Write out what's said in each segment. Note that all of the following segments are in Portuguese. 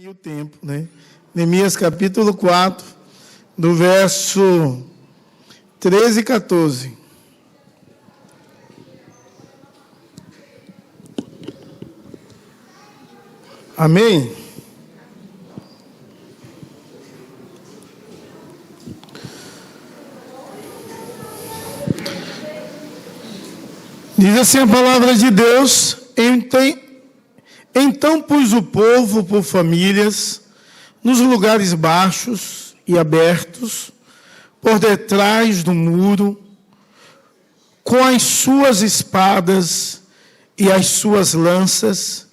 O tempo, né? Neemias capítulo 4, do verso 13 e 14. Amém? Diz assim a palavra de Deus: Então pus o povo por famílias, nos lugares baixos e abertos, por detrás do muro, com as suas espadas e as suas lanças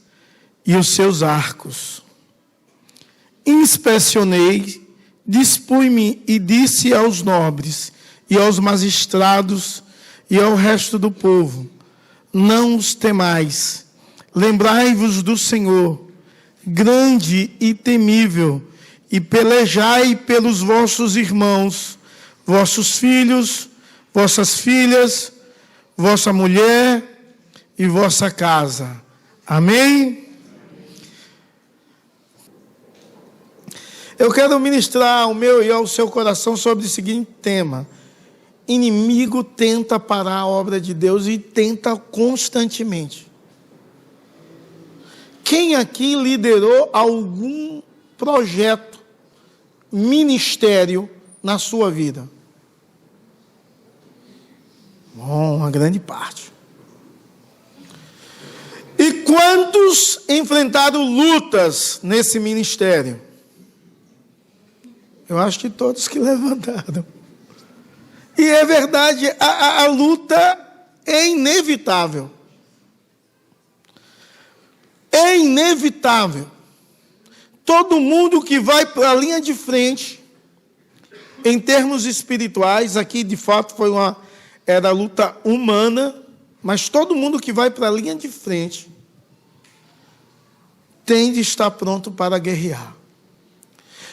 e os seus arcos. Inspecionei, dispus-me e disse aos nobres e aos magistrados e ao resto do povo: não os temais. Lembrai-vos do Senhor, grande e temível, e pelejai pelos vossos irmãos, vossos filhos, vossas filhas, vossa mulher e vossa casa. Amém? Eu quero ministrar ao meu e ao seu coração sobre o seguinte tema: inimigo tenta parar a obra de Deus e tenta constantemente. Quem aqui liderou algum projeto, ministério na sua vida? Bom, uma grande parte. E quantos enfrentaram lutas nesse ministério? Eu acho que todos que levantaram. E é verdade, a luta é inevitável. É inevitável. Todo mundo que vai para a linha de frente, em termos espirituais, aqui de fato era luta humana, mas todo mundo que vai para a linha de frente tem de estar pronto para guerrear.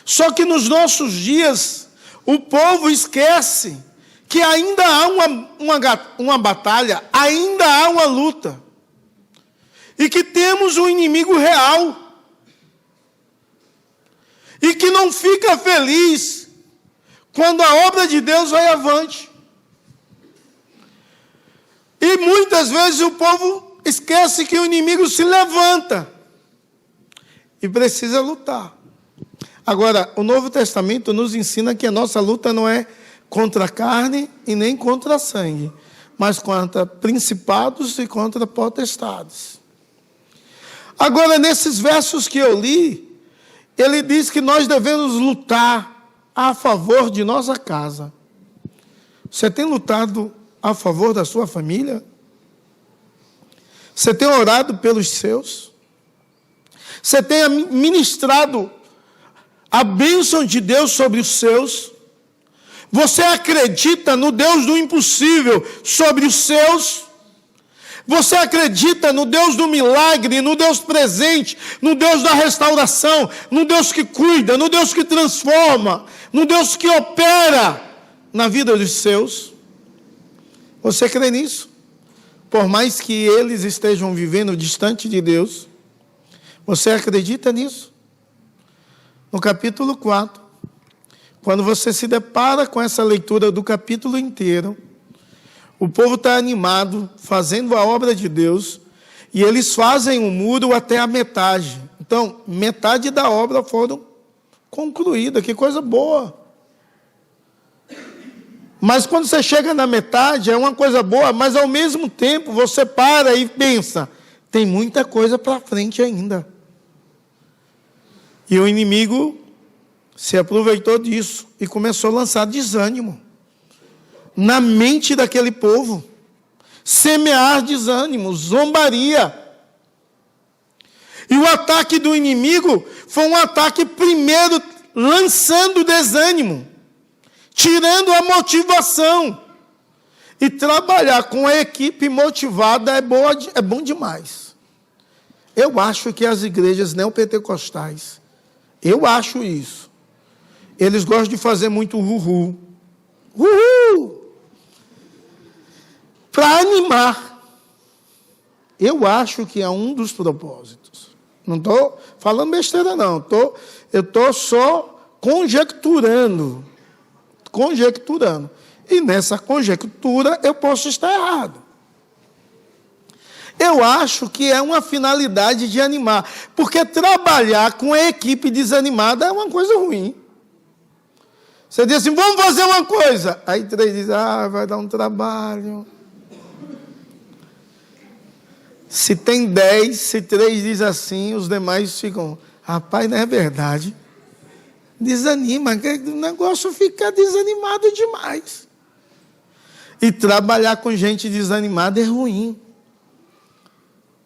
Só que nos nossos dias, o povo esquece que ainda há uma batalha, ainda há uma luta. E que temos um inimigo real. E que não fica feliz quando a obra de Deus vai avante. E muitas vezes o povo esquece que o inimigo se levanta e precisa lutar. Agora, o Novo Testamento nos ensina que a nossa luta não é contra a carne e nem contra sangue, mas contra principados e contra potestades. Agora, nesses versos que eu li, ele diz que nós devemos lutar a favor de nossa casa. Você tem lutado a favor da sua família? Você tem orado pelos seus? Você tem ministrado a bênção de Deus sobre os seus? Você acredita no Deus do impossível sobre os seus? Você acredita no Deus do milagre, no Deus presente, no Deus da restauração, no Deus que cuida, no Deus que transforma, no Deus que opera na vida dos seus? Você crê nisso? Por mais que eles estejam vivendo distante de Deus, você acredita nisso? No capítulo 4, quando você se depara com essa leitura do capítulo inteiro, o povo está animado, fazendo a obra de Deus, e eles fazem o muro até a metade. Então, metade da obra foram concluída, que coisa boa. Mas quando você chega na metade, é uma coisa boa, mas ao mesmo tempo você para e pensa, tem muita coisa para frente ainda. E o inimigo se aproveitou disso e começou a lançar desânimo na mente daquele povo, semear desânimo, zombaria. E o ataque do inimigo foi um ataque primeiro lançando desânimo, tirando a motivação. E trabalhar com a equipe motivada é bom demais. Eu acho que as igrejas neopentecostais, eu acho isso, eles gostam de fazer muito uhul. Uhul! Para animar. Eu acho que é um dos propósitos. Não estou falando besteira, não. Eu estou só conjecturando. E nessa conjectura eu posso estar errado. Eu acho que é uma finalidade de animar. Porque trabalhar com a equipe desanimada é uma coisa ruim. Você diz assim, vamos fazer uma coisa. Aí 3 dizem, vai dar um trabalho. Se tem 10, se 3 diz assim, os demais ficam, rapaz, não é verdade. Desanima, o negócio fica desanimado demais. E trabalhar com gente desanimada é ruim.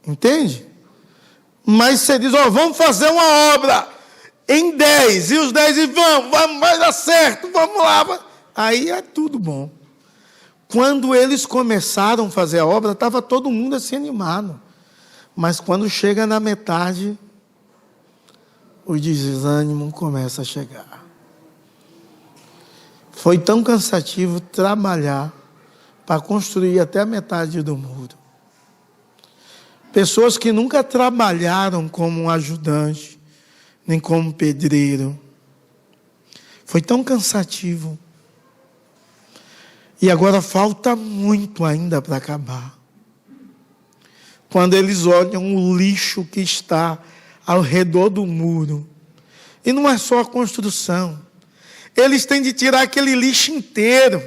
Entende? Mas você diz, vamos fazer uma obra em 10. E os 10 dizem, vamos, vai dar certo, vamos lá. Aí é tudo bom. Quando eles começaram a fazer a obra, estava todo mundo assim animado. Mas quando chega na metade, o desânimo começa a chegar. Foi tão cansativo trabalhar para construir até a metade do muro. Pessoas que nunca trabalharam como ajudante, nem como pedreiro. Foi tão cansativo. E agora falta muito ainda para acabar. Quando eles olham o lixo que está ao redor do muro. E não é só a construção. Eles têm de tirar aquele lixo inteiro.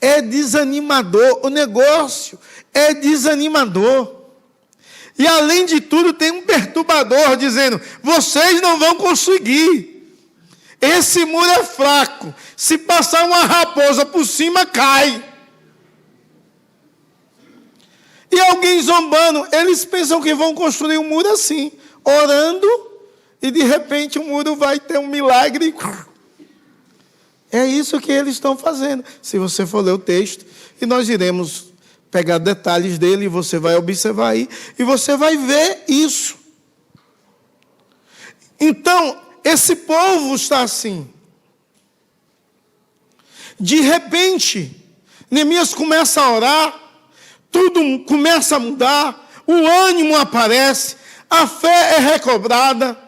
É desanimador. O negócio é desanimador. E além de tudo tem um perturbador dizendo, vocês não vão conseguir. Esse muro é fraco. Se passar uma raposa por cima, cai. E alguém zombando, eles pensam que vão construir um muro assim, orando, e de repente o muro vai ter um milagre. É isso que eles estão fazendo. Se você for ler o texto, e nós iremos pegar detalhes dele, e você vai observar aí, e você vai ver isso. Então, esse povo está assim. De repente, Neemias começa a orar, tudo começa a mudar, o ânimo aparece, a fé é recobrada,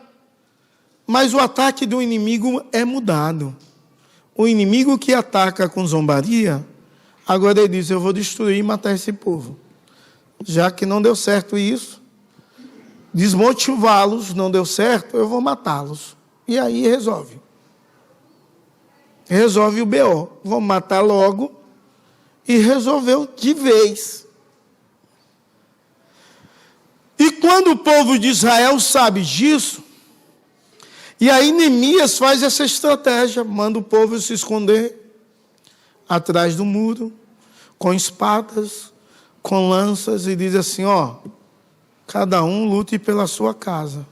mas o ataque do inimigo é mudado. O inimigo que ataca com zombaria, agora ele diz, eu vou destruir e matar esse povo. Já que não deu certo isso, desmotivá-los, não deu certo, eu vou matá-los. E aí resolve. Resolve o BO. Vou matar logo e resolveu de vez. E quando o povo de Israel sabe disso, e aí Neemias faz essa estratégia, manda o povo se esconder atrás do muro, com espadas, com lanças, e diz assim, cada um lute pela sua casa.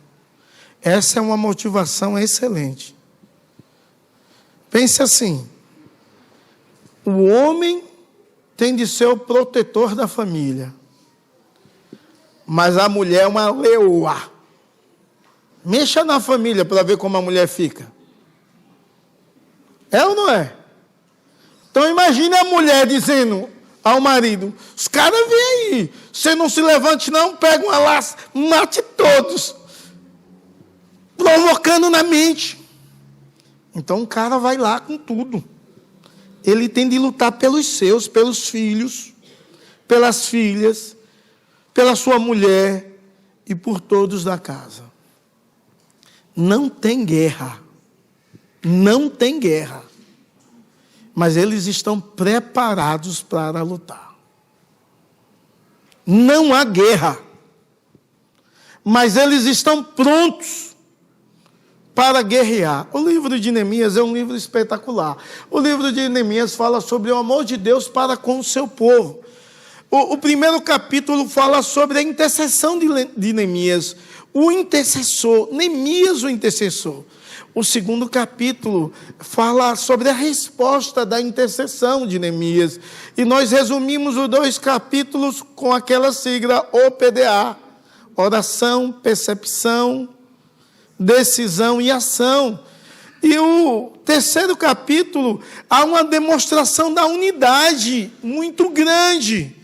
Essa é uma motivação excelente. Pense assim, o homem tem de ser o protetor da família, mas a mulher é uma leoa. Mexa na família para ver como a mulher fica. É ou não é? Então imagine a mulher dizendo ao marido, os caras vêm aí, você não se levante não, pega uma laça, mate todos. Provocando na mente. Então o cara vai lá com tudo. Ele tem de lutar pelos seus, pelos filhos, pelas filhas, pela sua mulher e por todos da casa. Não tem guerra. Não tem guerra. Mas eles estão preparados para lutar. Não há guerra. Mas eles estão prontos para guerrear. O livro de Neemias é um livro espetacular. O livro de Neemias fala sobre o amor de Deus para com o seu povo. O primeiro capítulo fala sobre a intercessão de Neemias. O intercessor, Neemias o intercessor. O segundo capítulo fala sobre a resposta da intercessão de Neemias. E nós resumimos os 2 capítulos com aquela sigla OPDA. Oração, percepção, decisão e ação. E o terceiro capítulo há uma demonstração da unidade muito grande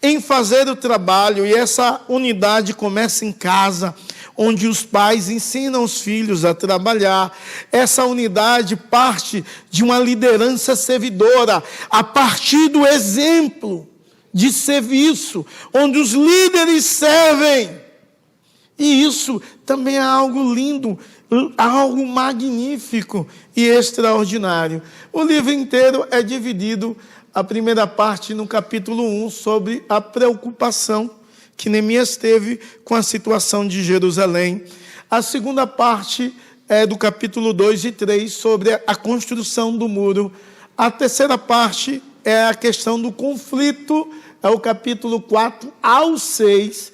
em fazer o trabalho, e essa unidade começa em casa, onde os pais ensinam os filhos a trabalhar. Essa unidade parte de uma liderança servidora, a partir do exemplo de serviço, onde os líderes servem. E isso também é algo lindo, algo magnífico e extraordinário. O livro inteiro é dividido, a primeira parte no capítulo 1, sobre a preocupação que Neemias teve com a situação de Jerusalém. A segunda parte é do capítulo 2 e 3, sobre a construção do muro. A terceira parte é a questão do conflito, é o capítulo 4 ao 6.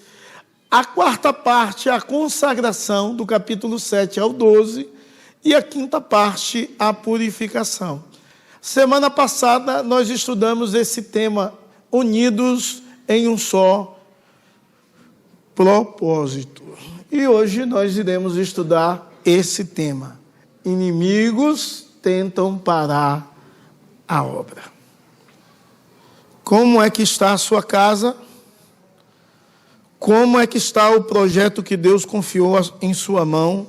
A quarta parte é a consagração, do capítulo 7 ao 12. E a quinta parte, a purificação. Semana passada nós estudamos esse tema, unidos em um só propósito. E hoje nós iremos estudar esse tema. Inimigos tentam parar a obra. Como é que está a sua casa? Como é que está o projeto que Deus confiou em sua mão?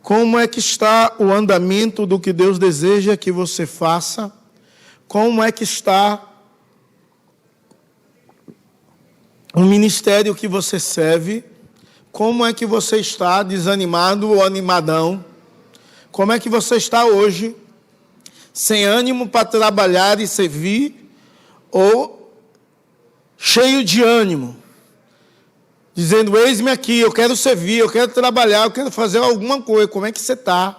Como é que está o andamento do que Deus deseja que você faça? Como é que está o ministério que você serve? Como é que você está, desanimado ou animadão? Como é que você está hoje, sem ânimo para trabalhar e servir, ou cheio de ânimo, dizendo, eis-me aqui, eu quero servir, eu quero trabalhar, eu quero fazer alguma coisa? Como é que você está?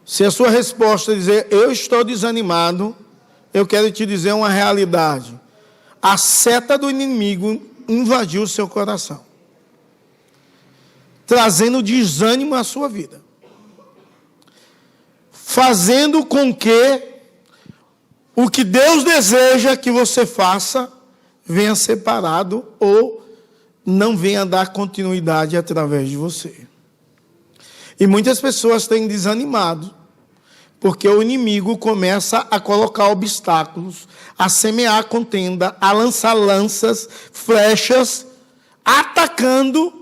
Se a sua resposta é dizer, eu estou desanimado, eu quero te dizer uma realidade. A seta do inimigo invadiu o seu coração, trazendo desânimo à sua vida, fazendo com que o que Deus deseja que você faça venha separado ou não venha dar continuidade através de você. E muitas pessoas têm desanimado, porque o inimigo começa a colocar obstáculos, a semear contenda, a lançar lanças, flechas, atacando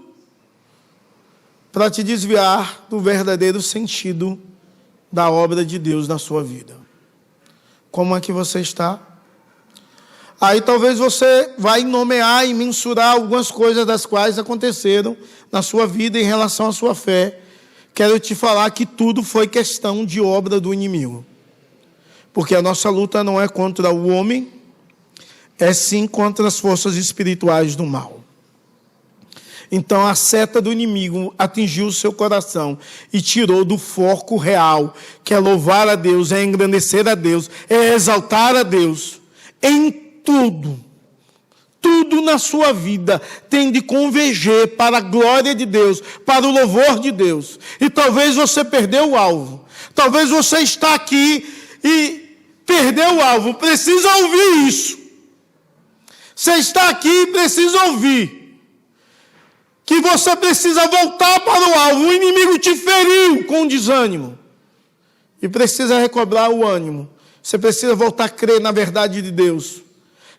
para te desviar do verdadeiro sentido da obra de Deus na sua vida. Como é que você está? Aí talvez você vai nomear e mensurar algumas coisas das quais aconteceram na sua vida em relação à sua fé. Quero te falar que tudo foi questão de obra do inimigo. Porque a nossa luta não é contra o homem, é sim contra as forças espirituais do mal. Então a seta do inimigo atingiu o seu coração e tirou do foco real, que é louvar a Deus, é engrandecer a Deus, é exaltar a Deus. Em tudo na sua vida tem de converger para a glória de Deus, para o louvor de Deus. E talvez você perdeu o alvo. Talvez você está aqui e perdeu o alvo. Precisa ouvir isso. Você está aqui e precisa ouvir que você precisa voltar para o alvo. O inimigo te feriu com desânimo e precisa recobrar o ânimo. Você precisa voltar a crer na verdade de Deus.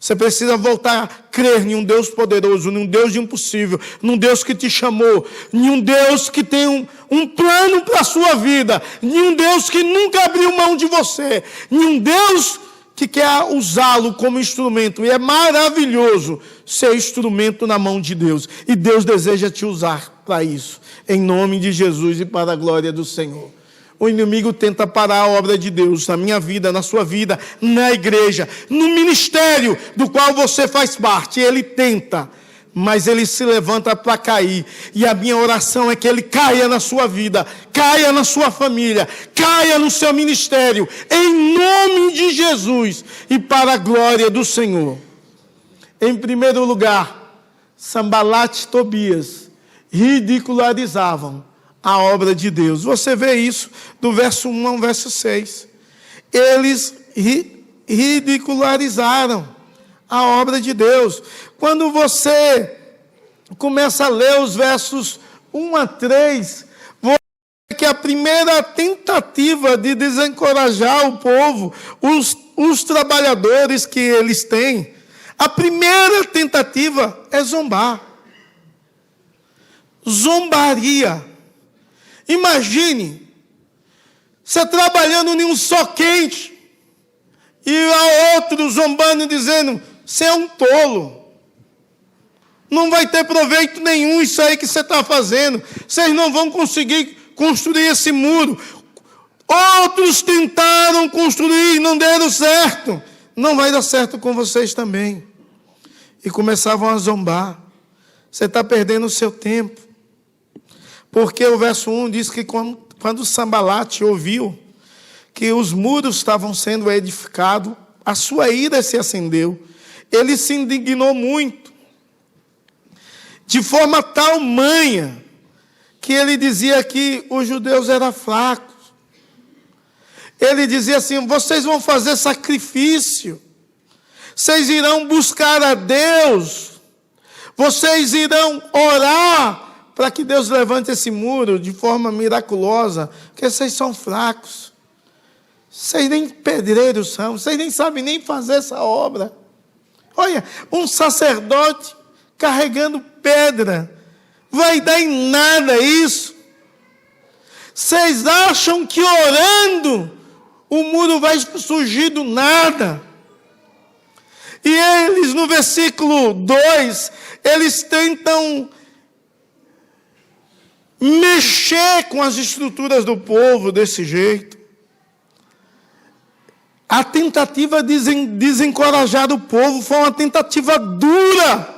Você precisa voltar a crer em um Deus poderoso, num Deus de impossível, num Deus que te chamou, em um Deus que tem um plano para a sua vida, em um Deus que nunca abriu mão de você, em um Deus que quer usá-lo como instrumento. E é maravilhoso ser instrumento na mão de Deus. E Deus deseja te usar para isso, em nome de Jesus e para a glória do Senhor. O inimigo tenta parar a obra de Deus na minha vida, na sua vida, na igreja, no ministério do qual você faz parte. Ele tenta, mas ele se levanta para cair. E a minha oração é que ele caia na sua vida, caia na sua família, caia no seu ministério, em nome de Jesus e para a glória do Senhor. Em primeiro lugar, Sambalat e Tobias ridicularizavam a obra de Deus. Você vê isso do verso 1 ao verso 6. Eles ridicularizaram a obra de Deus. Quando você começa a ler os versos 1 a 3, você vê que a primeira tentativa de desencorajar o povo, os os trabalhadores que eles têm, a primeira tentativa é zombar. Zombaria. Imagine, você trabalhando em um sol quente, e a outro zombando e dizendo, você é um tolo. Não vai ter proveito nenhum isso aí que você está fazendo. Vocês não vão conseguir construir esse muro. Outros tentaram construir, não deram certo. Não vai dar certo com vocês também. E começavam a zombar. Você está perdendo o seu tempo. Porque o verso 1 diz que quando Sambalate ouviu que os muros estavam sendo edificados, a sua ira se acendeu. Ele se indignou muito. De forma tamanha que ele dizia que os judeus eram fracos. Ele dizia assim, vocês vão fazer sacrifício. Vocês irão buscar a Deus. Vocês irão orar para que Deus levante esse muro de forma miraculosa. Porque vocês são fracos. Vocês nem pedreiros são. Vocês nem sabem nem fazer essa obra. Olha, um sacerdote carregando pedra. Vai dar em nada isso. Vocês acham que orando o muro vai surgir do nada? E eles, no versículo 2, eles tentam mexer com as estruturas do povo desse jeito. A tentativa de desencorajar o povo foi uma tentativa dura.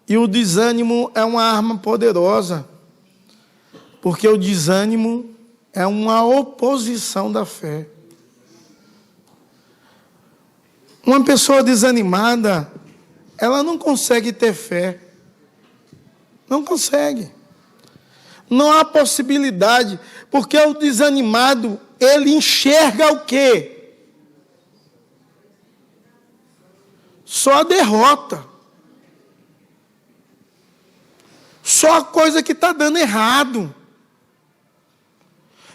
E o desânimo é uma arma poderosa, porque o desânimo é uma oposição da fé. Uma pessoa desanimada, ela não consegue ter fé. Não consegue. Não há possibilidade, porque o desanimado, ele enxerga o quê? Só a derrota. Só a coisa que está dando errado.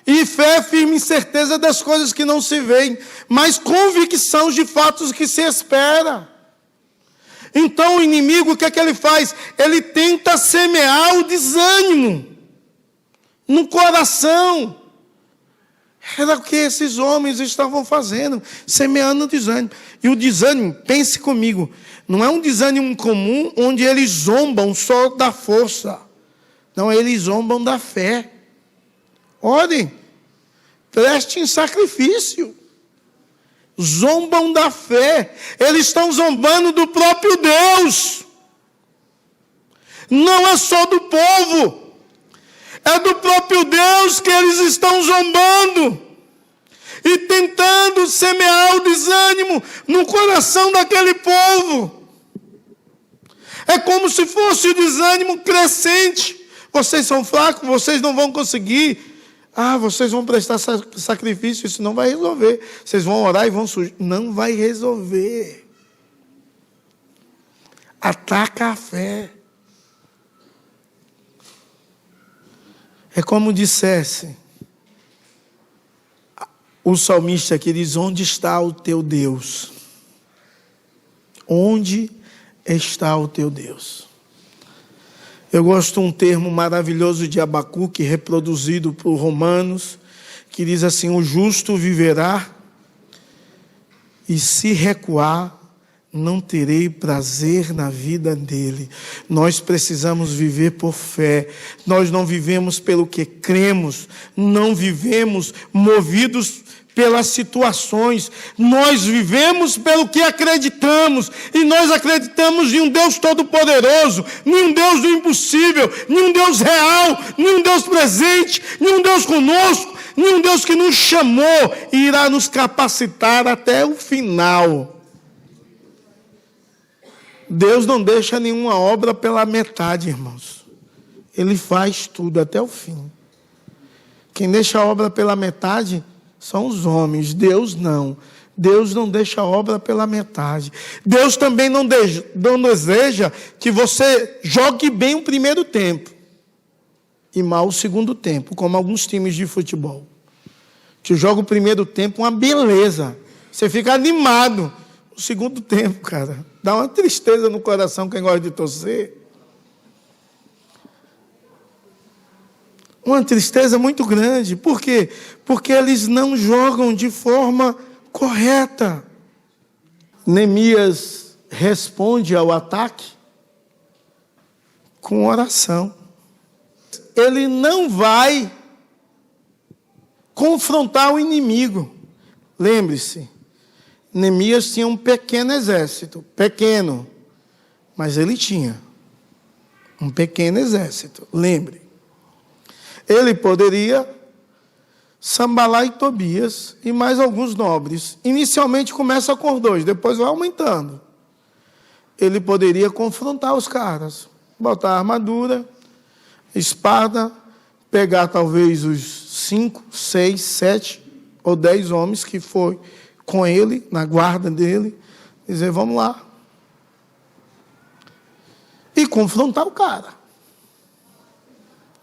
E fé é firme certeza das coisas que não se veem, mas convicção de fatos que se espera. Então o inimigo, o que é que ele faz? Ele tenta semear o desânimo no coração. Era o que esses homens estavam fazendo, semeando o desânimo. E o desânimo, pense comigo, não é um desânimo comum onde eles zombam só da força. Não, eles zombam da fé. Orem, prestem sacrifício. Zombam da fé. Eles estão zombando do próprio Deus. Não é só do povo. É do próprio Deus que eles estão zombando. E tentando semear o desânimo no coração daquele povo. É como se fosse o desânimo crescente. Vocês são fracos, vocês não vão conseguir. Vocês vão prestar sacrifício, isso não vai resolver. Vocês vão orar e vão surgir. Não vai resolver. Ataca a fé. É como dissesse o salmista que diz, onde está o teu Deus? Onde está o teu Deus? Eu gosto de um termo maravilhoso de Abacuque, reproduzido por Romanos, que diz assim, o justo viverá e se recuar, não terei prazer na vida dele. Nós precisamos viver por fé. Nós não vivemos pelo que cremos, não vivemos movidos pelas situações. Nós vivemos pelo que acreditamos. E nós acreditamos em um Deus todo-poderoso, em um Deus do impossível, em um Deus real, em um Deus presente, em um Deus conosco, em um Deus que nos chamou e irá nos capacitar até o final. Deus não deixa nenhuma obra pela metade, irmãos. Ele faz tudo até o fim. Quem deixa a obra pela metade são os homens. Deus não. Deus não deixa a obra pela metade. Deus também não deseja que você jogue bem o primeiro tempo e mal o segundo tempo, como alguns times de futebol. que joga o primeiro tempo uma beleza. Você fica animado. O segundo tempo, cara, dá uma tristeza no coração quem gosta de torcer. Uma tristeza muito grande. Por quê? Porque eles não jogam de forma correta. Neemias responde ao ataque com oração. Ele não vai confrontar o inimigo. Lembre-se, Neemias tinha um pequeno exército, pequeno, mas ele tinha um pequeno exército, lembre. Ele poderia Sambalá e Tobias e mais alguns nobres. Inicialmente começa com 2, depois vai aumentando. Ele poderia confrontar os caras, botar a armadura, espada, pegar talvez os 5, 6, 7 ou 10 homens que foi com ele, na guarda dele, dizer, vamos lá. E confrontar o cara.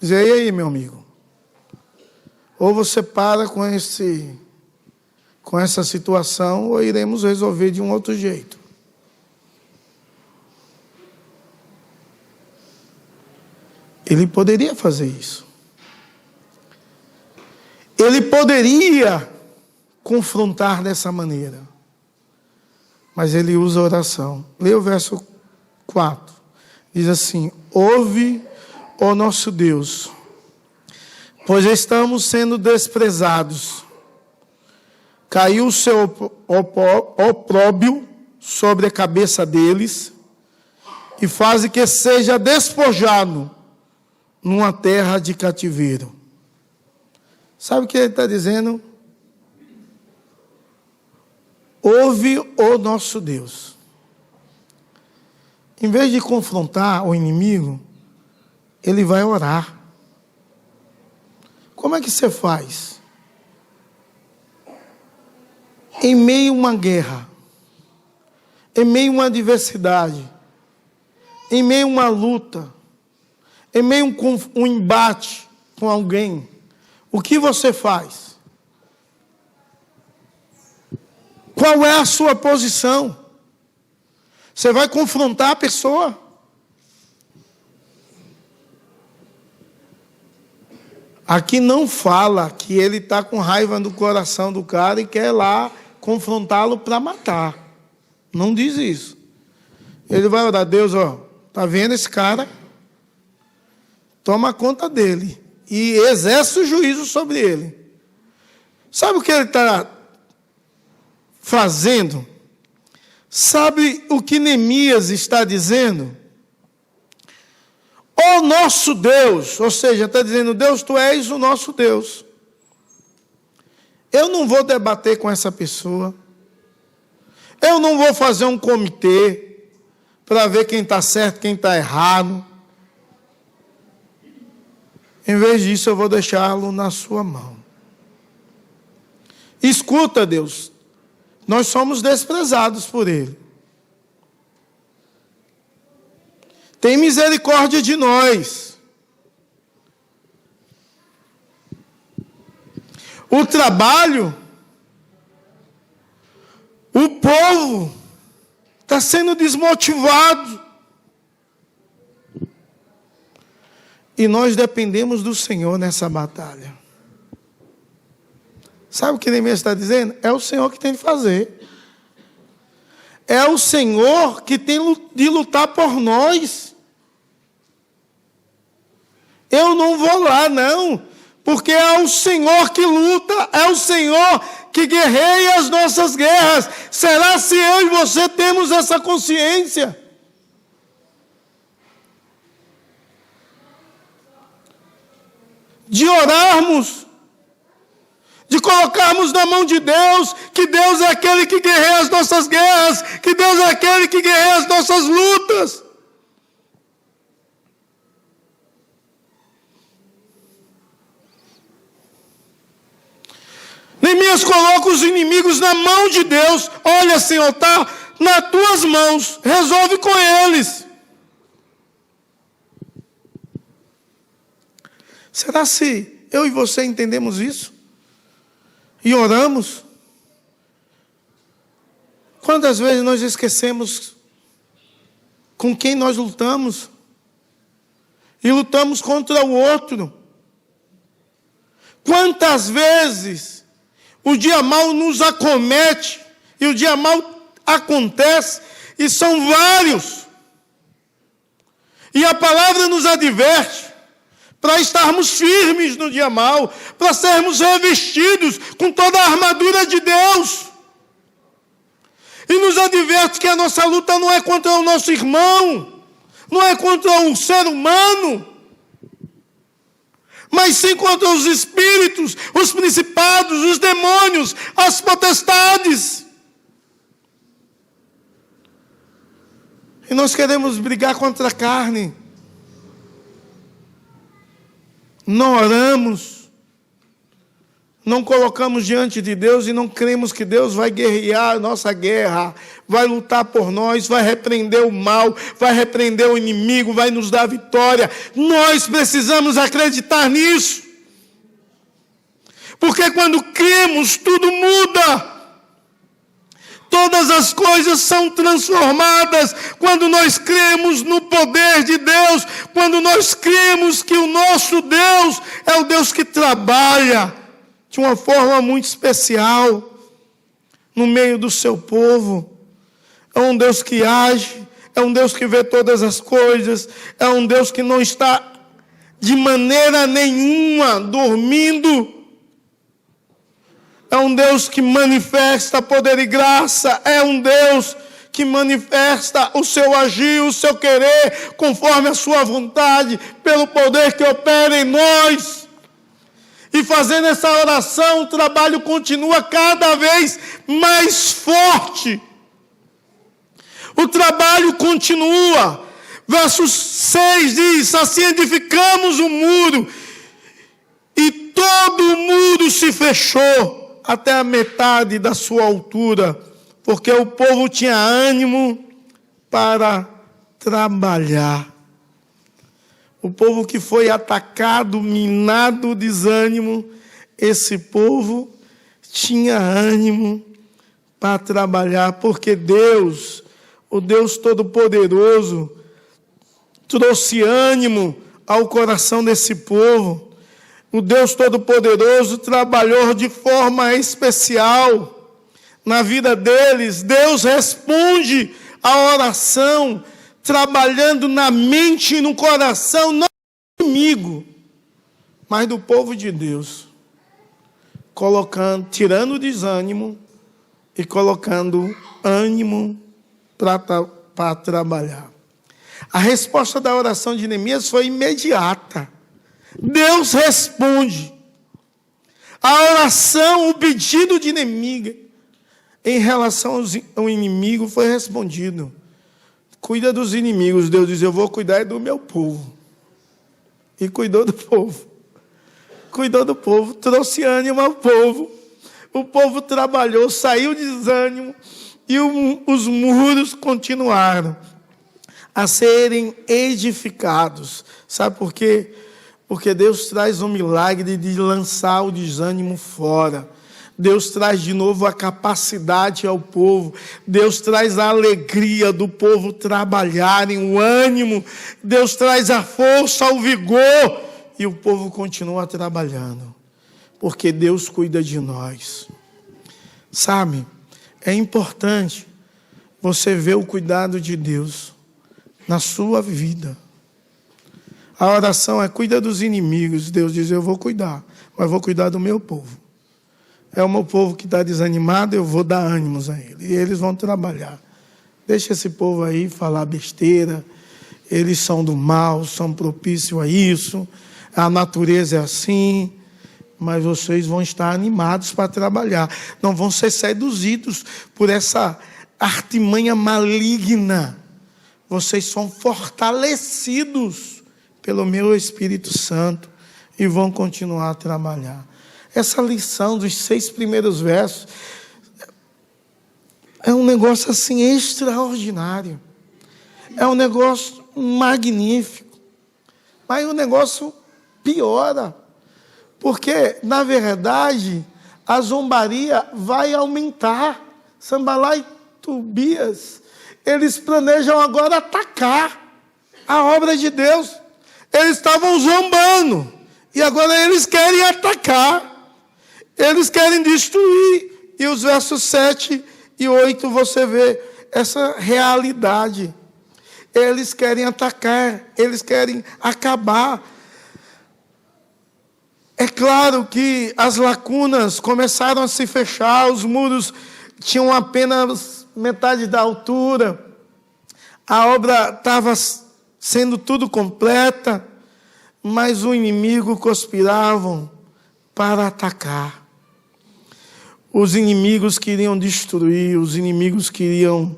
Dizer, e aí, meu amigo? Ou você para com essa situação, ou iremos resolver de um outro jeito. Ele poderia fazer isso. Ele poderia confrontar dessa maneira. Mas ele usa a oração. Leia o verso 4. Diz assim, ouve, ó nosso Deus, pois estamos sendo desprezados. Caiu o seu opróbio sobre a cabeça deles e faz que seja despojado numa terra de cativeiro. Sabe o que ele está dizendo? Ouve o nosso Deus. Em vez de confrontar o inimigo, ele vai orar. Como é que você faz? Em meio a uma guerra, em meio a uma adversidade, em meio a uma luta, em meio a um embate com alguém, o que você faz? Qual é a sua posição? Você vai confrontar a pessoa? Aqui não fala que ele está com raiva no coração do cara e quer lá confrontá-lo para matar. Não diz isso. Ele vai orar, Deus, ó, tá vendo esse cara? Toma conta dele e exerce o juízo sobre ele. Sabe o que ele está fazendo? Sabe o que Neemias está dizendo? O nosso Deus, ou seja, está dizendo, Deus, tu és o nosso Deus. Eu não vou debater com essa pessoa. Eu não vou fazer um comitê para ver quem está certo, quem está errado. Em vez disso, eu vou deixá-lo na sua mão. Escuta, Deus, nós somos desprezados por Ele. Tem misericórdia de nós. O trabalho, o povo está sendo desmotivado. E nós dependemos do Senhor nessa batalha. Sabe o que Neemias está dizendo? É o Senhor que tem de fazer. É o Senhor que tem de lutar por nós. Eu não vou lá, não. Porque é o Senhor que luta. É o Senhor que guerreia as nossas guerras. Será se eu e você temos essa consciência? De orarmos, de colocarmos na mão de Deus, que Deus é aquele que guerreia as nossas guerras, que Deus é aquele que guerreia as nossas lutas. Neemias coloca os inimigos na mão de Deus. Olha, Senhor, está nas tuas mãos, resolve com eles. Será se eu e você entendemos isso? e oramos. Quantas vezes nós esquecemos com quem nós lutamos? E lutamos contra o outro. Quantas vezes o dia mau nos acomete, e o dia mau acontece, e são vários. E a palavra nos adverte para estarmos firmes no dia mau, para sermos revestidos com toda a armadura de Deus. E nos adverte que a nossa luta não é contra o nosso irmão, não é contra o ser humano, mas sim contra os espíritos, os principados, os demônios, as potestades. E nós queremos brigar contra a carne. Não oramos, não colocamos diante de Deus e não cremos que Deus vai guerrear a nossa guerra, vai lutar por nós, vai repreender o mal, vai repreender o inimigo, vai nos dar vitória. Nós precisamos acreditar nisso. Porque quando cremos, tudo muda. Todas as coisas são transformadas quando nós cremos no poder de Deus, quando nós cremos que o nosso Deus é o Deus que trabalha de uma forma muito especial no meio do seu povo. É um Deus que age, é um Deus que vê todas as coisas, é um Deus que não está de maneira nenhuma dormindo. É um Deus que manifesta poder e graça. É um Deus que manifesta o seu agir, o seu querer, conforme a sua vontade, pelo poder que opera em nós. E fazendo essa oração, o trabalho continua cada vez mais forte. O trabalho continua. Verso 6 diz: assim edificamos o muro, e todo o muro se fechou até a metade da sua altura, porque o povo tinha ânimo para trabalhar. O povo que foi atacado, minado, desânimo, esse povo tinha ânimo para trabalhar, porque Deus, o Deus Todo-Poderoso, trouxe ânimo ao coração desse povo. O Deus Todo-Poderoso trabalhou de forma especial na vida deles. Deus responde à oração, trabalhando na mente e no coração, não do inimigo, mas do povo de Deus, tirando o desânimo e colocando ânimo para trabalhar. A resposta da oração de Neemias foi imediata. Deus responde. A oração, o pedido de Neemias em relação ao inimigo foi respondido. Cuida dos inimigos. Deus diz: eu vou cuidar do meu povo. E cuidou do povo. Cuidou do povo, trouxe ânimo ao povo. O povo trabalhou, saiu de desânimo, e os muros continuaram a serem edificados. Sabe por quê? Porque Deus traz o milagre de lançar o desânimo fora. Deus traz de novo a capacidade ao povo. Deus traz a alegria do povo trabalharem, o ânimo. Deus traz a força, o vigor. E o povo continua trabalhando. Porque Deus cuida de nós. Sabe, é importante você ver o cuidado de Deus na sua vida. A oração é: cuida dos inimigos. Deus diz: eu vou cuidar, mas vou cuidar do meu povo. É o meu povo que está desanimado, eu vou dar ânimos a ele. E eles vão trabalhar. Deixa esse povo aí falar besteira. Eles são do mal, são propícios a isso. A natureza é assim. Mas vocês vão estar animados para trabalhar. Não vão ser seduzidos por essa artimanha maligna. Vocês são fortalecidos pelo meu Espírito Santo e vão continuar a trabalhar. Essa lição dos 6 primeiros versos é um negócio assim extraordinário. É um negócio magnífico. Mas o negócio piora. Porque, na verdade, a zombaria vai aumentar. Sambalá e Tobias, eles planejam agora atacar a obra de Deus. Eles estavam zombando, e agora eles querem atacar, eles querem destruir. E os versos 7 e 8 você vê essa realidade. Eles querem atacar, eles querem acabar. É claro que as lacunas começaram a se fechar, os muros tinham apenas metade da altura, a obra estava sendo tudo completa, mas o inimigo conspiravam para atacar. Os inimigos queriam destruir, os inimigos queriam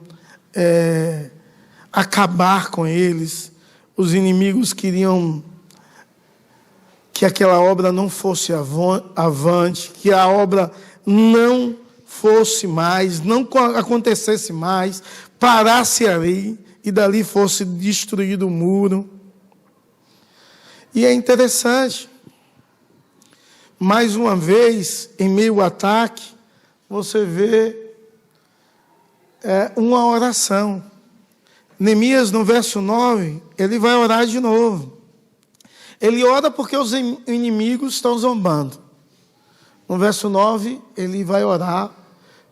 acabar com eles, os inimigos queriam que aquela obra não fosse avante, que a obra não fosse mais, não acontecesse mais, parasse ali e dali fosse destruído o muro. E é interessante, mais uma vez, em meio ao ataque, você vê uma oração. Neemias, no verso 9, ele vai orar de novo. Ele ora porque os inimigos estão zombando. No verso 9, ele vai orar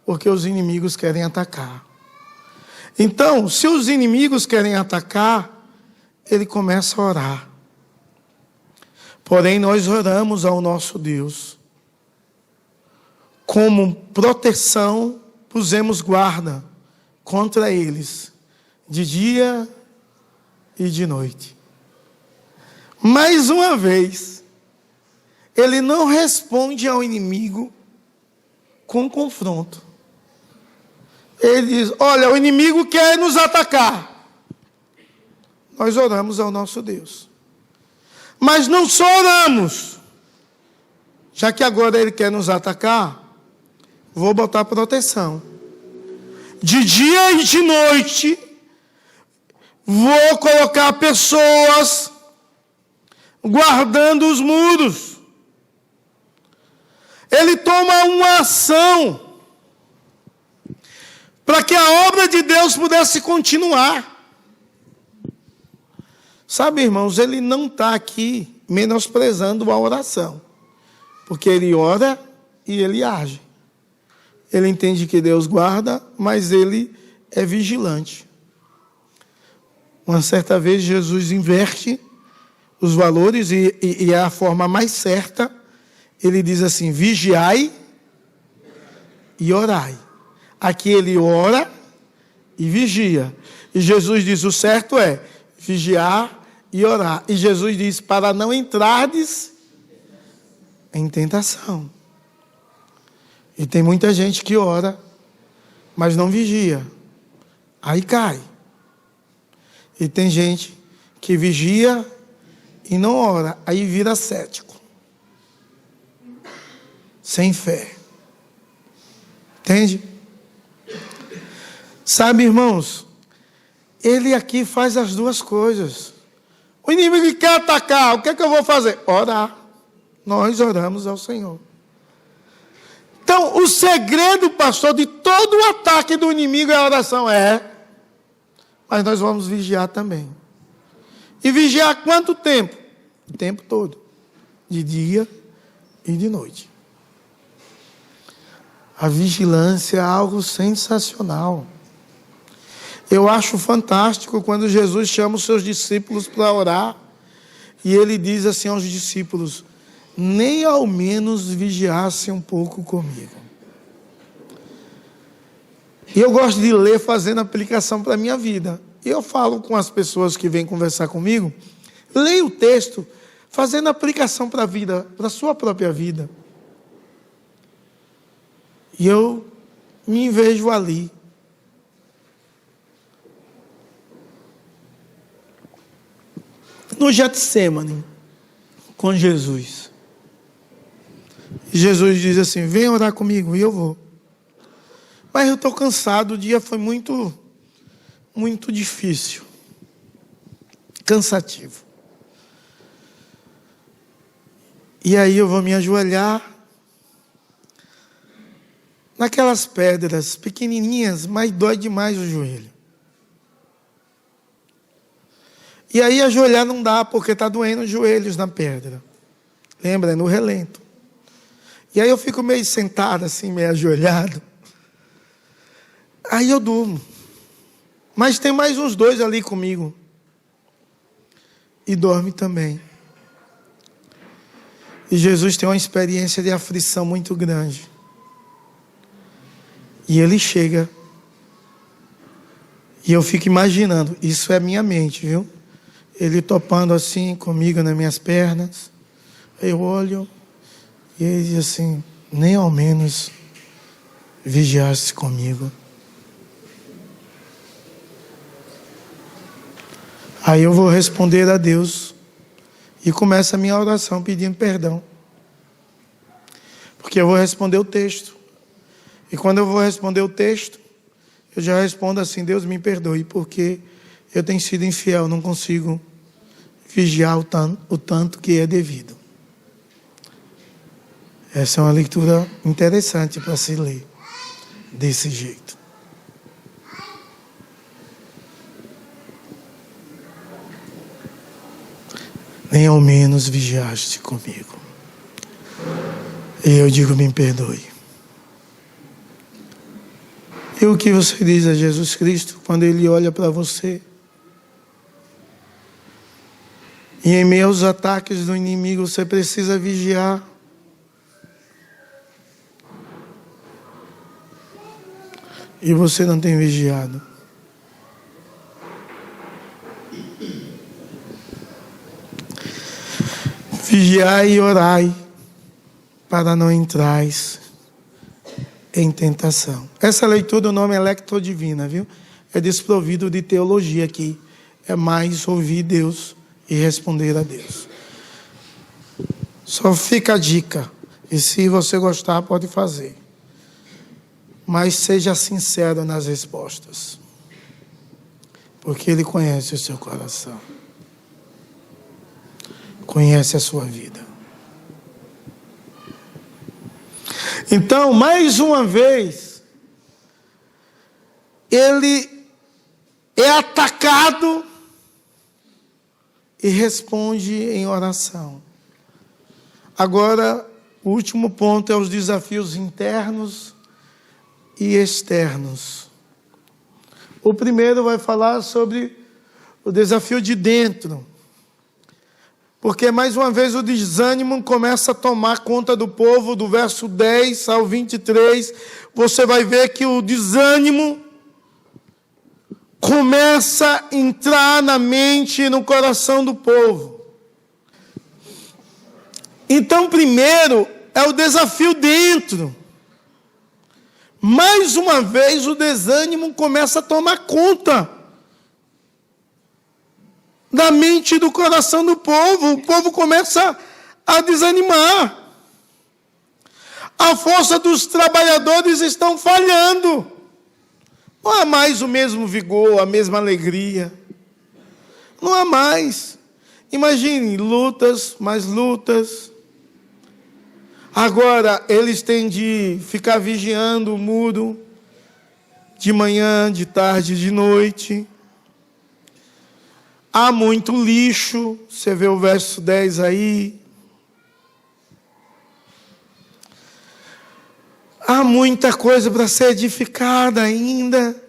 porque os inimigos querem atacar. Então, se os inimigos querem atacar, ele começa a orar. Porém, nós oramos ao nosso Deus. Como proteção, pusemos guarda contra eles, de dia e de noite. Mais uma vez, ele não responde ao inimigo com confronto. Ele diz: olha, o inimigo quer nos atacar. Nós oramos ao nosso Deus. Mas não só oramos. Já que agora ele quer nos atacar, vou botar proteção. De dia e de noite, vou colocar pessoas guardando os muros. Ele toma uma ação para que a obra de Deus pudesse continuar. Sabe, irmãos, ele não está aqui menosprezando a oração, porque ele ora e ele age. Ele entende que Deus guarda, mas ele é vigilante. Uma certa vez Jesus inverte os valores e é a forma mais certa. Ele diz assim: vigiai e orai. Aqui ele ora e vigia. E Jesus diz: o certo é vigiar e orar. E Jesus diz: para não entrardes em tentação. E tem muita gente que ora, mas não vigia. Aí cai. E tem gente que vigia e não ora. Aí vira cético. Sem fé. Entende? Sabe, irmãos, ele aqui faz as duas coisas. O inimigo quer atacar, o que é que eu vou fazer? Orar. Nós oramos ao Senhor. Então, o segredo, pastor, de todo o ataque do inimigo é a oração. Mas nós vamos vigiar também. E vigiar quanto tempo? O tempo todo. De dia e de noite. A vigilância é algo sensacional. Eu acho fantástico quando Jesus chama os seus discípulos para orar. E ele diz assim aos discípulos: nem ao menos vigiasse um pouco comigo. E eu gosto de ler fazendo aplicação para a minha vida. E eu falo com as pessoas que vêm conversar comigo, leia o texto, fazendo aplicação para a vida, para a sua própria vida. E eu me vejo ali. No Getsemane, com Jesus. Jesus diz assim: vem orar comigo, e eu vou. Mas eu estou cansado, o dia foi muito difícil. Cansativo. E aí eu vou me ajoelhar. naquelas pedras pequenininhas, mas dói demais o joelho. E aí ajoelhar não dá, porque está doendo os joelhos na pedra. Lembra? É no relento. E aí eu fico meio sentado assim, meio ajoelhado. Aí eu durmo. Mas tem mais uns 2 ali comigo. E dorme também. E Jesus tem uma experiência de aflição muito grande. E ele chega. E eu fico imaginando, isso é minha mente, viu? Ele topando assim comigo nas minhas pernas. Eu olho e ele diz assim: nem ao menos vigiasse comigo. Aí eu vou responder a Deus e começa a minha oração pedindo perdão. Porque eu vou responder o texto. E quando eu vou responder o texto, eu já respondo assim: Deus me perdoe, porque eu tenho sido infiel, não consigo vigiar o tanto que é devido. Essa é uma leitura interessante para se ler desse jeito. Nem ao menos vigiaste comigo. E eu digo: me perdoe. E o que você diz a Jesus Cristo quando Ele olha para você? E em meio aos ataques do inimigo você precisa vigiar. E você não tem vigiado. Vigiai e orai, para não entrais em tentação. Essa leitura, o nome é Lectio Divina, viu? É desprovido de teologia aqui. É mais ouvir Deus e responder a Deus. Só fica a dica. E se você gostar, pode fazer. Mas seja sincero nas respostas. Porque Ele conhece o seu coração. Conhece a sua vida. Então, mais uma vez, ele é atacado e responde em oração. Agora, o último ponto é os desafios internos e externos. O primeiro vai falar sobre o desafio de dentro. Porque, mais uma vez, o desânimo começa a tomar conta do povo. Do verso 10 ao 23, você vai ver que o desânimo começa a entrar na mente e no coração do povo. Então, primeiro, é o desafio dentro. Mais uma vez, o desânimo começa a tomar conta da mente e do coração do povo. O povo começa a desanimar. A força dos trabalhadores estão falhando. Não há mais o mesmo vigor, a mesma alegria. Não há mais. Imagine, lutas, mais lutas. Agora, eles têm de ficar vigiando o muro de manhã, de tarde, de noite. Há muito lixo, você vê o verso 10 aí. Há muita coisa para ser edificada ainda.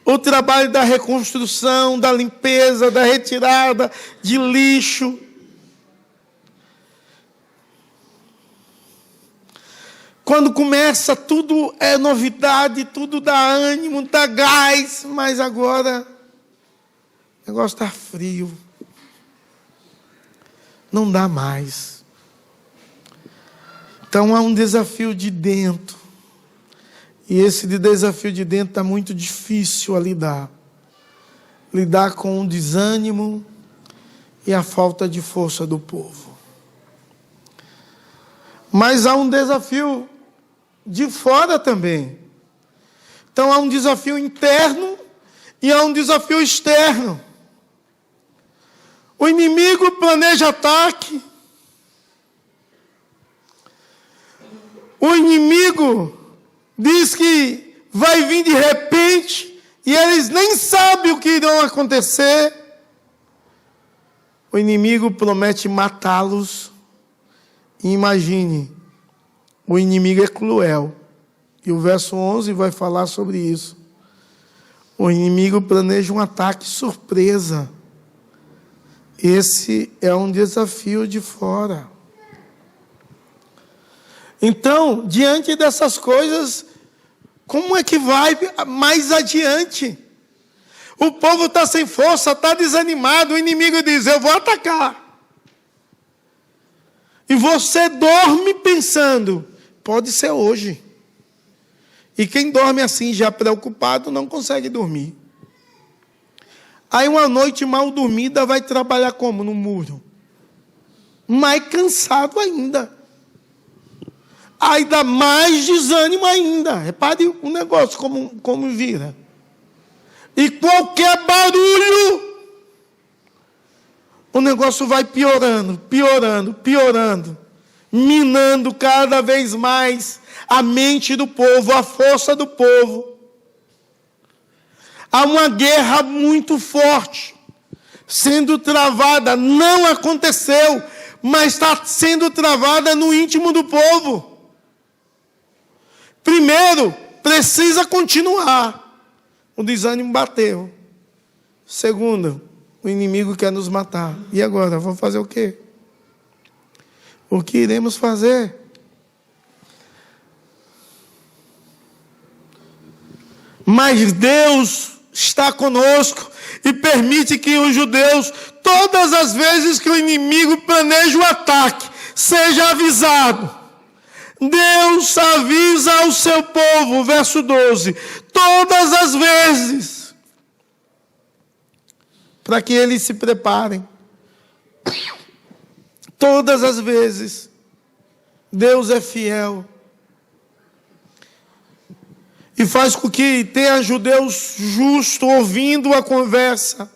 O trabalho da reconstrução, da limpeza, da retirada de lixo. Quando começa, tudo é novidade, tudo dá ânimo, dá gás, mas agora o negócio está frio. Não dá mais. Então há um desafio de dentro. E esse desafio de dentro está muito difícil a lidar. Lidar com o desânimo e a falta de força do povo. Mas há um desafio de fora também. Então há um desafio interno e há um desafio externo. O inimigo planeja ataque. O inimigo inimigo diz que vai vir de repente e eles nem sabem o que irão acontecer. O inimigo promete matá-los. E imagine, o inimigo é cruel. E o verso 11 vai falar sobre isso. O inimigo planeja um ataque surpresa. Esse é um desafio de fora. Então, diante dessas coisas, como é que vai mais adiante? O povo está sem força, está desanimado. O inimigo diz: eu vou atacar. E você dorme pensando: pode ser hoje. E quem dorme assim, já preocupado, não consegue dormir. Aí uma noite mal dormida vai trabalhar como? No muro. Mais cansado ainda. Aí dá mais desânimo ainda. Repare o negócio como vira. E qualquer barulho, o negócio vai piorando, piorando, piorando, minando cada vez mais a mente do povo, a força do povo. Há uma guerra muito forte sendo travada. Não aconteceu, mas está sendo travada no íntimo do povo. Primeiro, precisa continuar. O desânimo bateu. Segundo, o inimigo quer nos matar. E agora, vou fazer o quê? O que iremos fazer? Mas Deus está conosco e permite que os judeus, todas as vezes que o inimigo planeja o ataque, seja avisado. Deus avisa ao seu povo, verso 12, todas as vezes, para que eles se preparem. Todas as vezes, Deus é fiel. E faz com que tenha judeus justos ouvindo a conversa.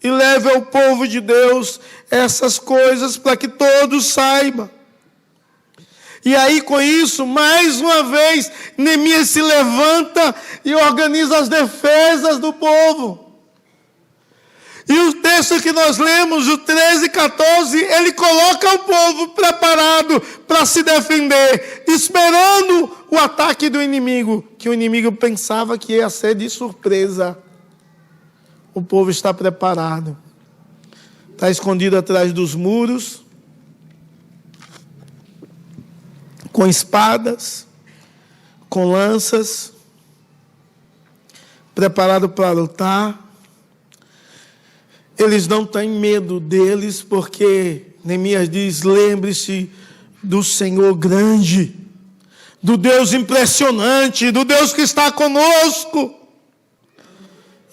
E leve ao povo de Deus essas coisas para que todos saibam. E aí com isso, mais uma vez, Neemias se levanta e organiza as defesas do povo. E o texto que nós lemos, o 13 e 14, ele coloca o povo preparado para se defender, esperando o ataque do inimigo, que o inimigo pensava que ia ser de surpresa. O povo está preparado. Está escondido atrás dos muros, com espadas, com lanças, preparado para lutar. Eles não têm medo deles, porque Neemias diz: lembre-se do Senhor grande, do Deus impressionante, do Deus que está conosco.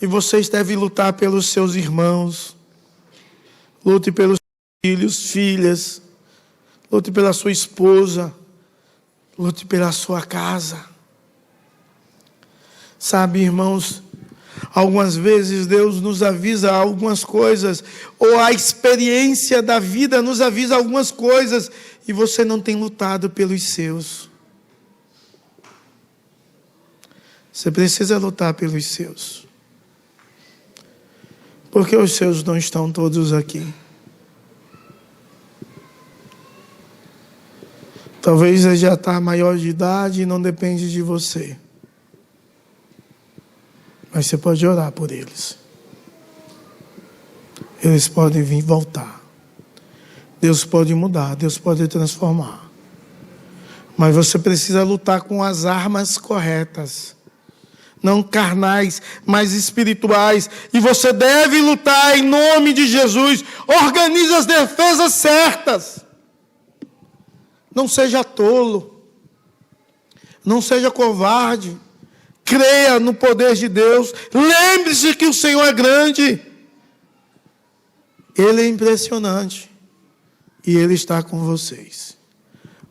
E vocês devem lutar pelos seus irmãos, lute pelos filhos, filhas, lute pela sua esposa, lute pela sua casa. Sabe, irmãos, algumas vezes Deus nos avisa algumas coisas, ou a experiência da vida nos avisa algumas coisas, e você não tem lutado pelos seus. Você precisa lutar pelos seus. Porque os seus não estão todos aqui. Talvez ele já está maior de idade e não depende de você. Mas você pode orar por eles. Eles podem vir voltar. Deus pode mudar, Deus pode transformar. Mas você precisa lutar com as armas corretas. Não carnais, mas espirituais. E você deve lutar em nome de Jesus. Organize as defesas certas. Não seja tolo. Não seja covarde. Creia no poder de Deus. Lembre-se que o Senhor é grande. Ele é impressionante. E Ele está com vocês.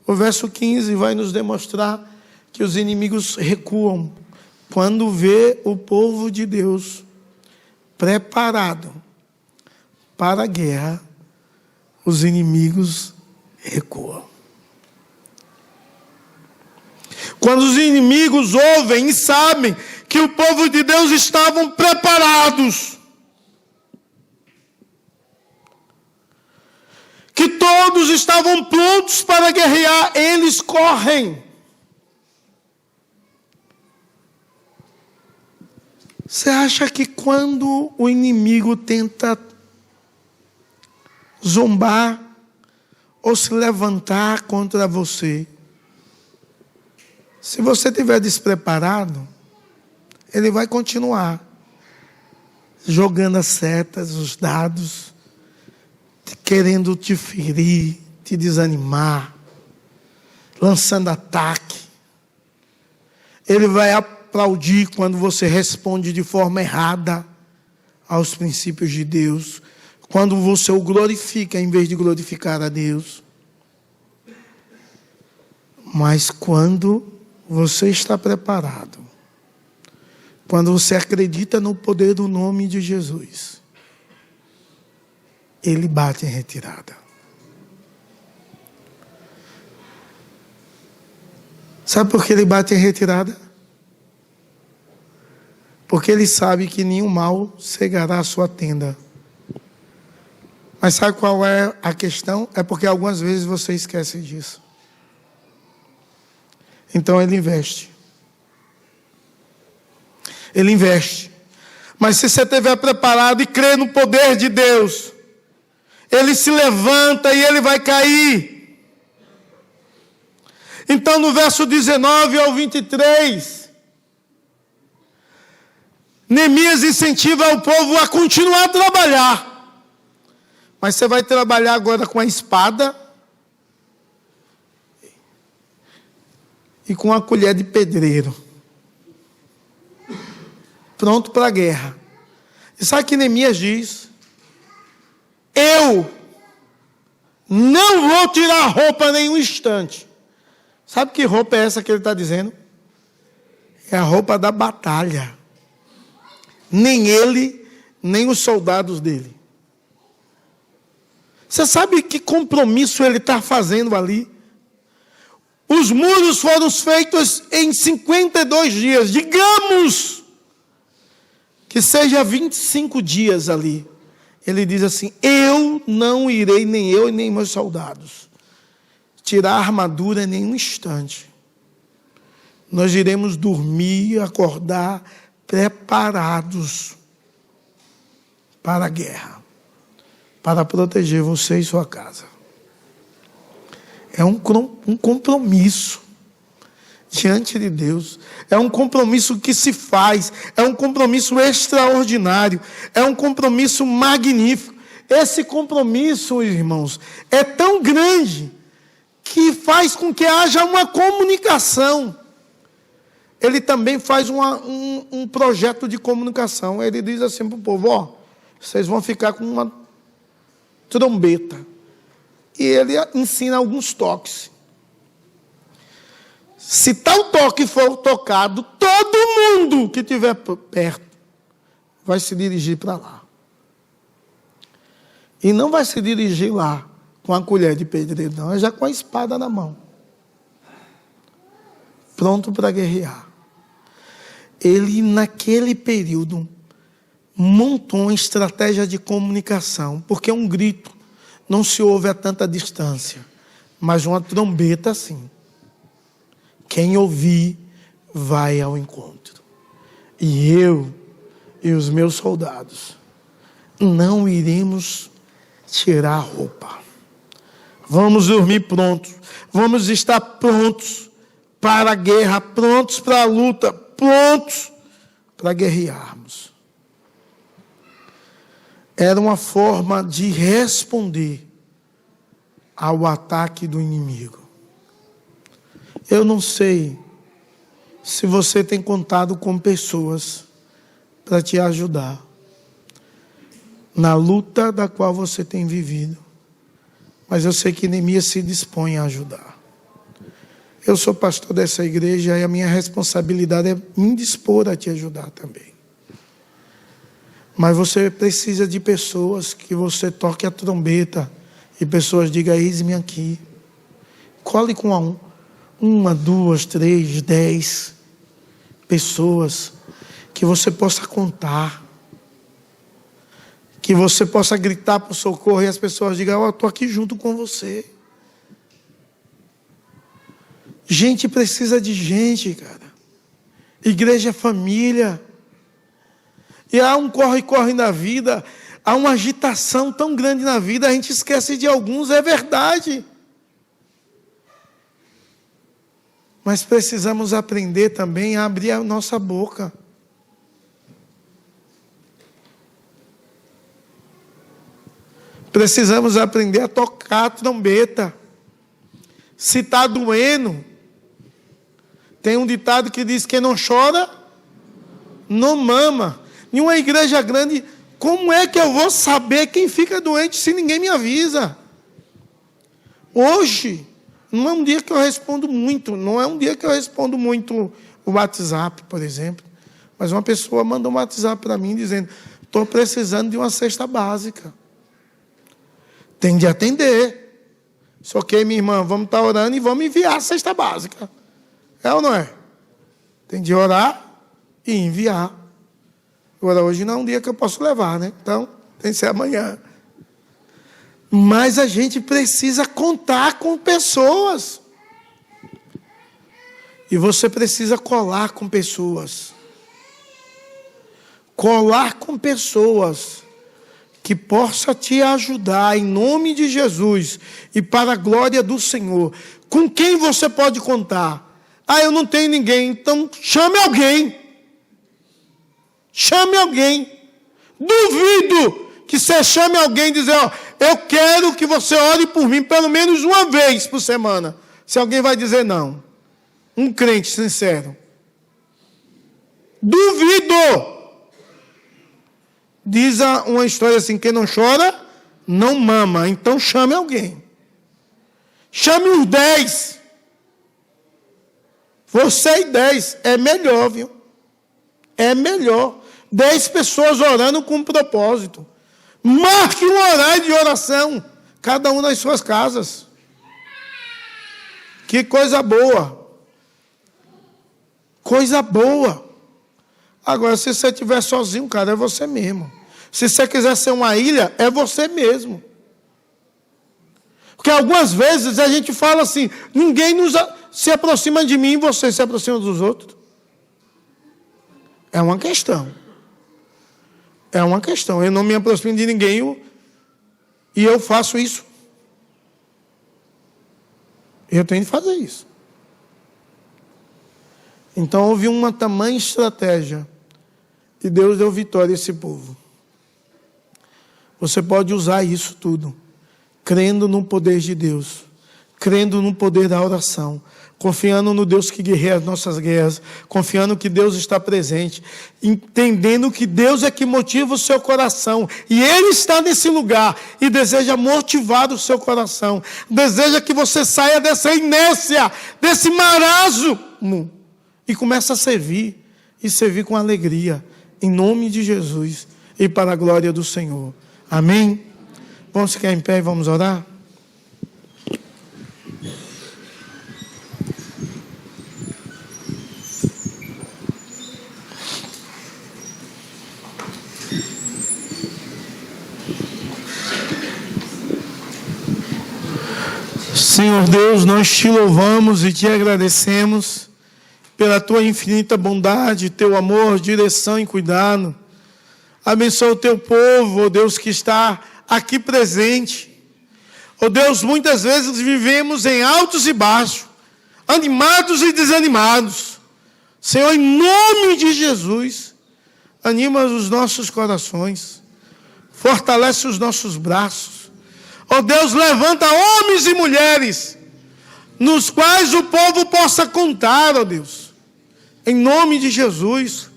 O verso 15 vai nos demonstrar que os inimigos recuam quando vê o povo de Deus preparado para a guerra. Os inimigos recuam. Quando os inimigos ouvem e sabem que o povo de Deus estavam preparados, que todos estavam prontos para guerrear, eles correm. Você acha que quando o inimigo tenta zombar ou se levantar contra você, se você estiver despreparado, ele vai continuar jogando as setas, os dados, querendo te ferir, te desanimar, lançando ataque. Ele vai aplaudir quando você responde de forma errada aos princípios de Deus, quando você o glorifica em vez de glorificar a Deus. Mas quando você está preparado, quando você acredita no poder do nome de Jesus, ele bate em retirada. Sabe por que ele bate em retirada? Porque ele sabe que nenhum mal cegará a sua tenda. Mas sabe qual é a questão? É porque algumas vezes você esquece disso. Então ele investe. Ele investe. Mas se você estiver preparado e crer no poder de Deus, ele se levanta e ele vai cair. Então no verso 19 ao 23, Neemias incentiva o povo a continuar a trabalhar. Mas você vai trabalhar agora com a espada e com a colher de pedreiro. Pronto para a guerra. E sabe o que Neemias diz? Eu não vou tirar roupa nenhum instante. Sabe que roupa é essa que ele está dizendo? É a roupa da batalha. Nem ele, nem os soldados dele. Você sabe que compromisso ele está fazendo ali? Os muros foram feitos em 52 dias. Digamos que seja 25 dias ali. Ele diz assim: eu não irei, nem eu e nem meus soldados, tirar a armadura em nenhum instante. Nós iremos dormir, acordar preparados para a guerra, para proteger você e sua casa. É um compromisso diante de Deus. É um compromisso que se faz. É um compromisso extraordinário. É um compromisso magnífico. Esse compromisso, irmãos, é tão grande que faz com que haja uma comunicação. Ele também faz um projeto de comunicação. Ele diz assim para o povo: ó, vocês vão ficar com uma trombeta. E ele ensina alguns toques. Se tal toque for tocado, todo mundo que estiver perto vai se dirigir para lá. E não vai se dirigir lá com a colher de pedreiro, não. É já com a espada na mão. Pronto para guerrear. Ele, naquele período, montou uma estratégia de comunicação, porque um grito não se ouve a tanta distância, mas uma trombeta sim. Quem ouvir vai ao encontro. E eu e os meus soldados não iremos tirar a roupa. Vamos dormir prontos. Vamos estar prontos para a guerra, prontos para a luta, prontos para guerrearmos. Era uma forma de responder ao ataque do inimigo. Eu não sei se você tem contado com pessoas para te ajudar na luta da qual você tem vivido. Mas eu sei que Neemias se dispõe a ajudar. Eu sou pastor dessa igreja e a minha responsabilidade é me dispor a te ajudar também. Mas você precisa de pessoas que você toque a trombeta e pessoas digam: eis-me aqui. Cole com 1, 2, 3, 10 pessoas que você possa contar, que você possa gritar por socorro e as pessoas digam: eu estou aqui junto com você. Gente precisa de gente, cara. Igreja é família. E há um corre-corre na vida, há uma agitação tão grande na vida, a gente esquece de alguns, é verdade. Mas precisamos aprender também a abrir a nossa boca. Precisamos aprender a tocar a trombeta. Se está doendo, tem um ditado que diz: quem não chora, não mama. Em uma igreja grande, como é que eu vou saber quem fica doente se ninguém me avisa? Hoje, não é um dia que eu respondo muito, o WhatsApp, por exemplo. Mas uma pessoa mandou um WhatsApp para mim dizendo: estou precisando de uma cesta básica. Tem de atender. Só que, minha irmã, vamos estar orando e vamos enviar a cesta básica. É ou não é? Tem de orar e enviar. Agora, hoje não é um dia que eu posso levar, né? Então, tem que ser amanhã. Mas a gente precisa contar com pessoas. E você precisa colar com pessoas. Colar com pessoas que possa te ajudar em nome de Jesus e para a glória do Senhor. Com quem você pode contar? Ah, eu não tenho ninguém. Então, chame alguém. Chame alguém. Duvido que você chame alguém e dizer: ó, eu quero que você ore por mim pelo menos uma vez por semana. Se alguém vai dizer não. Um crente sincero. Duvido. Diz uma história assim: quem não chora, não mama. Então chame alguém. Chame os 10. Você e 10. É melhor, viu? É melhor. 10 pessoas orando com um propósito. Marque um horário de oração. Cada um nas suas casas. Que coisa boa. Coisa boa. Agora, se você estiver sozinho, cara, é você mesmo. Se você quiser ser uma ilha, é você mesmo. Porque algumas vezes a gente fala assim: ninguém se aproxima de mim e você se aproxima dos outros. É uma questão. É uma questão. Eu não me aproximo de ninguém e eu faço isso. Eu tenho de fazer isso. Então houve uma tamanha estratégia e Deus deu vitória a esse povo. Você pode usar isso tudo, crendo no poder de Deus, crendo no poder da oração, confiando no Deus que guerreia as nossas guerras, confiando que Deus está presente, entendendo que Deus é que motiva o seu coração, e Ele está nesse lugar, e deseja motivar o seu coração, deseja que você saia dessa inércia, desse marasmo, e comece a servir, e servir com alegria, em nome de Jesus, e para a glória do Senhor. Amém? Vamos ficar em pé e vamos orar? Senhor Deus, nós te louvamos e te agradecemos pela tua infinita bondade, teu amor, direção e cuidado. Abençoa o teu povo, ó Deus, que está aqui presente. Ó Deus, muitas vezes vivemos em altos e baixos, animados e desanimados. Senhor, em nome de Jesus, anima os nossos corações, fortalece os nossos braços. Ó Deus, levanta homens e mulheres, nos quais o povo possa contar, ó Deus, em nome de Jesus.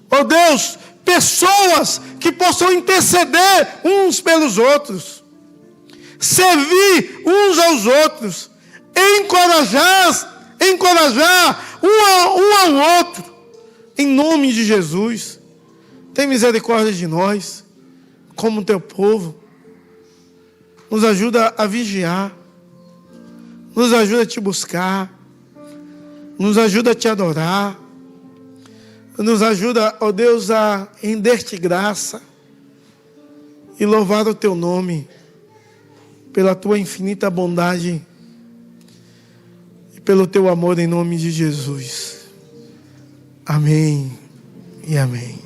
Ó Deus, pessoas que possam interceder uns pelos outros, servir uns aos outros, encorajar um ao outro, em nome de Jesus. Tem misericórdia de nós, como teu povo. Nos ajuda a vigiar, nos ajuda a te buscar, Nos ajuda a te adorar. Nos ajuda, ó Deus, a render-te graça e louvar o teu nome pela tua infinita bondade e pelo teu amor, em nome de Jesus. Amém e amém.